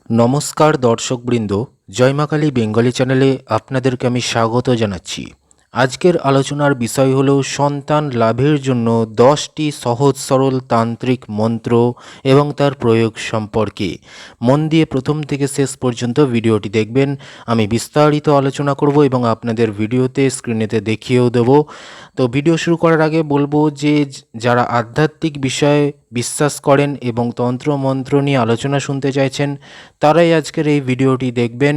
নমস্কার দর্শকবৃন্দ, জয় মা কালী বেঙ্গলি চ্যানেলে আপনাদেরকে আমি স্বাগত জানাচ্ছি। আজকের আলোচনার বিষয় হলো সন্তান লাভের জন্য 10টি সহজ সরল তান্ত্রিক মন্ত্র এবং তার প্রয়োগ সম্পর্কে। মন দিয়ে প্রথম থেকে শেষ পর্যন্ত ভিডিওটি দেখবেন। আমি বিস্তারিত আলোচনা করব এবং আপনাদের ভিডিওতে স্ক্রিনেতে দেখিয়েও দেব। তো ভিডিও শুরু করার আগে বলবো যে যারা আধ্যাত্মিক বিষয়ে বিশ্বাস করেন এবং তন্ত্র মন্ত্র নিয়ে আলোচনা শুনতে চাইছেন তারাই আজকের এই ভিডিওটি দেখবেন।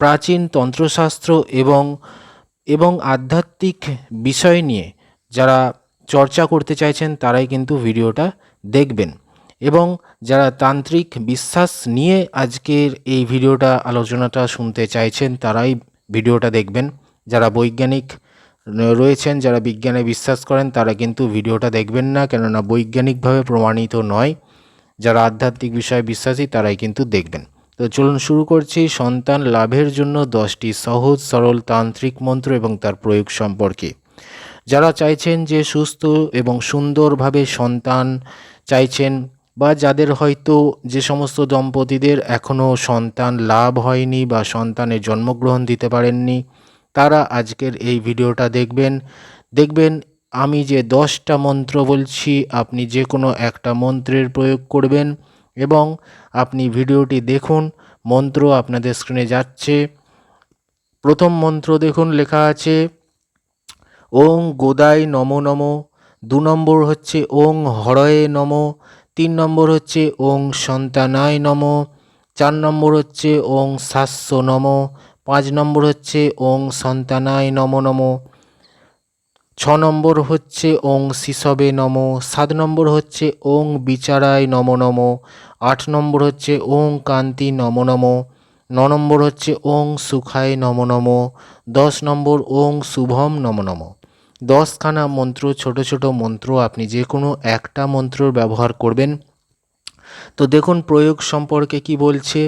প্রাচীন তন্ত্রশাস্ত্র এবং আধ্যাত্মিক বিষয় নিয়ে যারা চর্চা করতে চাইছেন তারাই কিন্তু ভিডিওটা দেখবেন, এবং যারা তান্ত্রিক বিশ্বাস নিয়ে আজকের এই ভিডিওটা আলোচনাটা শুনতে চাইছেন তারাই ভিডিওটা দেখবেন। যারা বৈজ্ঞানিক রয়েছেন, যারা বিজ্ঞানে বিশ্বাস করেন তারা কিন্তু ভিডিওটা দেখবেন না, কেননা বৈজ্ঞানিকভাবে প্রমাণিত নয়। যারা আধ্যাত্মিক বিষয়ে বিশ্বাসী তারাই কিন্তু দেখবেন। তো চলুন শুরু করছি সন্তান লাভের জন্য 10টি সহজ সরল তান্ত্রিক মন্ত্র এবং তার প্রয়োগ সম্পর্কে। যারা চাইছেন যে সুস্থ এবং সুন্দরভাবে সন্তান চাইছেন, বা যাদের হয়তো যে সমস্ত দম্পতিদের এখনও সন্তান লাভ হয়নি বা সন্তানের জন্মগ্রহণ দিতে পারেননি, তারা আজকের এই ভিডিওটা দেখবেন আমি যে 10টা মন্ত্র বলছি আপনি যে কোনো একটা মন্ত্রের প্রয়োগ করবেন, এবং আপনি ভিডিওটি দেখুন। মন্ত্র আপনাদের স্ক্রিনে যাচ্ছে। প্রথম মন্ত্র দেখুন, লেখা আছে ওং গোদায় নমো নমো। 2 নম্বর হচ্ছে ওং হরয়ে নমো। 3 নম্বর হচ্ছে ওং সন্তানায় নমো। 4 নম্বর হচ্ছে ওং শাস্য নমো। 5 নম্বর হচ্ছে ওং সন্তানায় নমো নমো। 6 নম্বর হচ্ছে ওং শিশবে নমো। 7 নম্বর হচ্ছে ওং বিচারায় নমো নমো। 8 নম্বর হচ্ছে ওং কান্তি নমো নমো। 9 নম্বর হচ্ছে ওং সুখায় নমো নমো। 10 নম্বর ওং শুভম নমো নমো। 10খানা মন্ত্র, ছোট ছোট মন্ত্র, আপনি যে কোনো একটা মন্ত্রর ব্যবহার করবেন। তো দেখুন প্রয়োগ সম্পর্কে কি বলছে।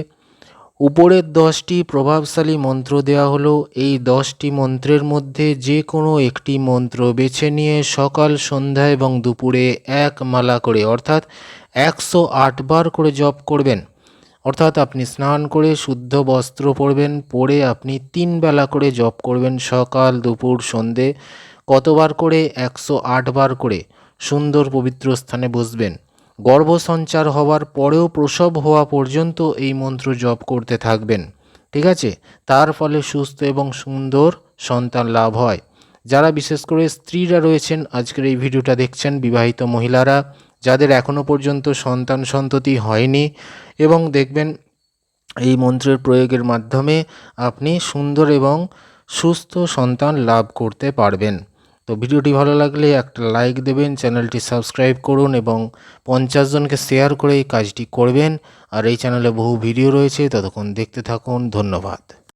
উপরের 10টি প্রভাবশালী মন্ত্র দেওয়া হলো। এই 10টি মন্ত্রের মধ্যে যে কোনো একটি মন্ত্র বেছে নিয়ে সকাল, সন্ধ্যা এবং দুপুরে এক মালা করে, অর্থাৎ 108 বার করে জপ করবেন। অর্থাৎ আপনি স্নান করে শুদ্ধ বস্ত্র পরবেন, পরে আপনি 3 বেলা করে জপ করবেন, সকাল, দুপুর, সন্ধে। কতবার করে? 108 বার করে। সুন্দর পবিত্র স্থানে বসবেন। গর্ভসঞ্চার হওয়ার পরেও প্রসব হওয়া পর্যন্ত এই মন্ত্র জপ করতে থাকবেন, ঠিক আছে? তার ফলে সুস্থ এবং সুন্দর সন্তান লাভ হয়। যারা বিশেষ করে স্ত্রীরা রয়েছেন আজকের এই ভিডিওটা দেখছেন, বিবাহিত মহিলারা যাদের এখনও পর্যন্ত সন্তান সন্ততি হয়নি, এবং দেখবেন এই মন্ত্রের প্রয়োগের মাধ্যমে আপনি সুন্দর এবং সুস্থ সন্তান লাভ করতে পারবেন। তো ভিডিওটি ভালো লাগলে একটা লাইক দেবেন, চ্যানেলটি সাবস্ক্রাইব করুন এবং 50 জনকে শেয়ার করে এই কাজটি করবেন। আর এই চ্যানেলে বহু ভিডিও রয়েছে, ততক্ষণ দেখতে থাকুন। ধন্যবাদ।